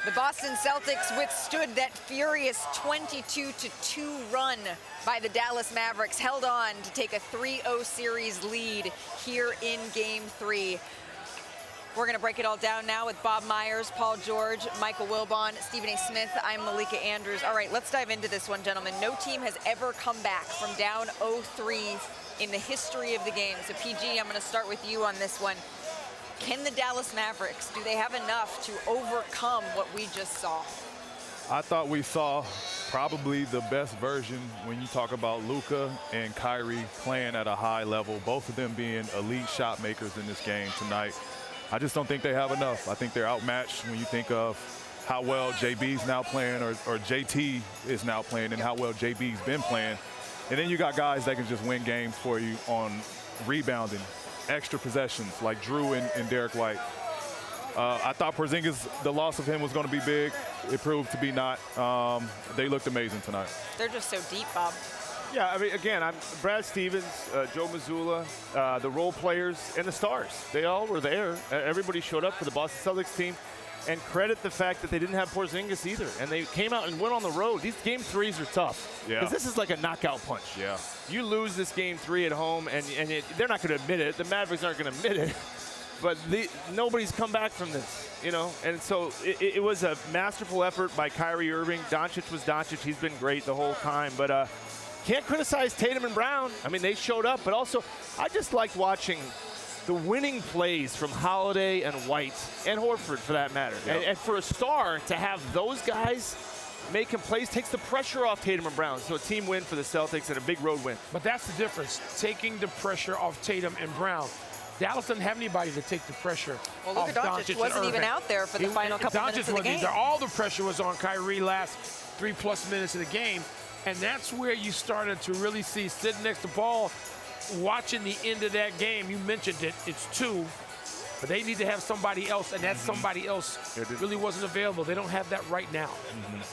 The Boston Celtics withstood that furious 22-2 run by the Dallas Mavericks, held on to take a 3-0 series lead here in Game 3. We're going to break it all down now with Bob Myers, Paul George, Michael Wilbon, Stephen A. Smith. I'm Malika Andrews. All right, let's dive into this one, gentlemen. No team has ever come back from down 0-3 in the history of the game. So, PG, I'm going to start with you on this one. Can the Dallas Mavericks, do they have enough to overcome what we just saw? I thought we saw probably the best version when you talk about Luka and Kyrie playing at a high level, both of them being elite shot makers in this game tonight. I just don't think they have enough. I think they're outmatched when you think of how well JB's now playing or JT is now playing and how well JB's been playing. And then you got guys that can just win games for you on rebounding, extra possessions like Drew and Derek White. I thought Porzingis, the loss of him was going to be big. It proved to be not. They looked amazing tonight. They're just so deep, Bob. Yeah, I mean, again, Brad Stevens, Joe Mazzulla, the role players, and the stars. They all were there. Everybody showed up for the Boston Celtics team. And credit the fact that they didn't have Porzingis either. And they came out and went on the road. These game threes are tough. Yeah. Because this is like a knockout punch. Yeah. You lose this game 3 at home, and they're not going to admit it. The Mavericks aren't going to admit it. But nobody's come back from this, you know. And so it was a masterful effort by Kyrie Irving. Doncic was Doncic. He's been great the whole time. But can't criticize Tatum and Brown. I mean, they showed up. But also, I just liked watching the winning plays from Holiday and White, and Horford for that matter. Yep. And for a star to have those guys making plays takes the pressure off Tatum and Brown. So a team win for the Celtics and a big road win. But that's the difference, taking the pressure off Tatum and Brown. Dallas doesn't have anybody to take the pressure off off Doncic wasn't even out there for the final couple minutes of the game. All the pressure was on Kyrie last 3+ minutes of the game. And that's where you started to really see, sitting next to Paul, watching the end of that game. You mentioned it, it's 2, but they need to have somebody else, and that somebody else really wasn't available. They don't have that right now.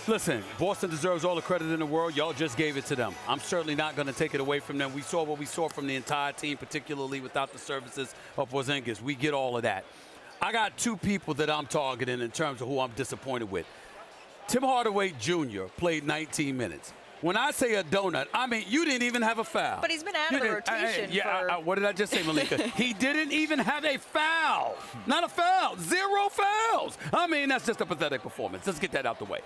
Listen, Boston deserves all the credit in the world. Y'all just gave it to them. I'm certainly not going to take it away from them. We saw what we saw from the entire team, particularly without the services of Porzingis. We get all of that. I got 2 people that I'm targeting in terms of who I'm disappointed with. Tim Hardaway Jr. played 19 minutes. When I say a donut, I mean you didn't even have a foul. But he's been out of the rotation what did I just say, Malika? He didn't even have a foul. Not a foul. 0 fouls. I mean, that's just a pathetic performance. Let's get that out the way.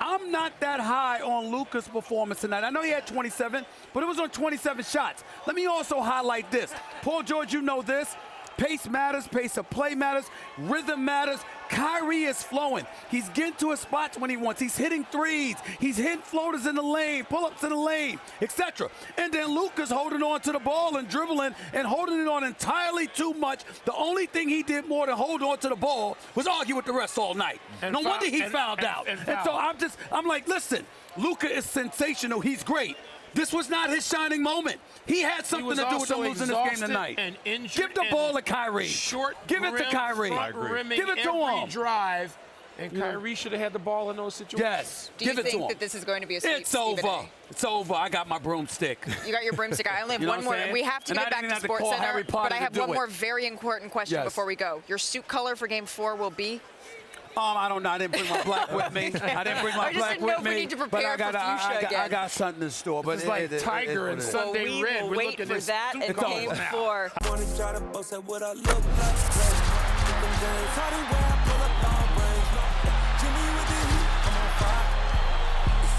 I'm not that high on Luka's performance tonight. I know he had 27, but it was on 27 shots. Let me also highlight this. Paul George, you know this. Pace matters, pace of play matters, rhythm matters. Kyrie is flowing. He's getting to his spots when he wants. He's hitting threes. He's hitting floaters in the lane, pull-ups in the lane, etc. And then Luka's holding on to the ball and dribbling and holding it on entirely too much. The only thing he did more than hold on to the ball was argue with the refs all night. No wonder he fouled out. And so I'm like, listen, Luka is sensational. He's great. This was not his shining moment. He had something to do with them losing this game tonight. Give the ball to Kyrie. Give it to Kyrie. Give it to him. Drive, and Kyrie should have had the ball in those situations. Yes. Do you think that this is going to be a sweep? It's over. It's over. I got my broomstick. You got your broomstick. I only have one more. We have to get back to Sports Center, but I have one more very important question before we go. Your suit color for Game 4 will be? I don't know. I didn't bring my black with me. I didn't bring my black with me. We need to prepare for fuchsia again. I got something in store. But it's like Tiger and Sunday Red. We'll wait for that in Game 4.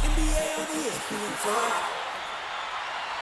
NBA on the ESPN.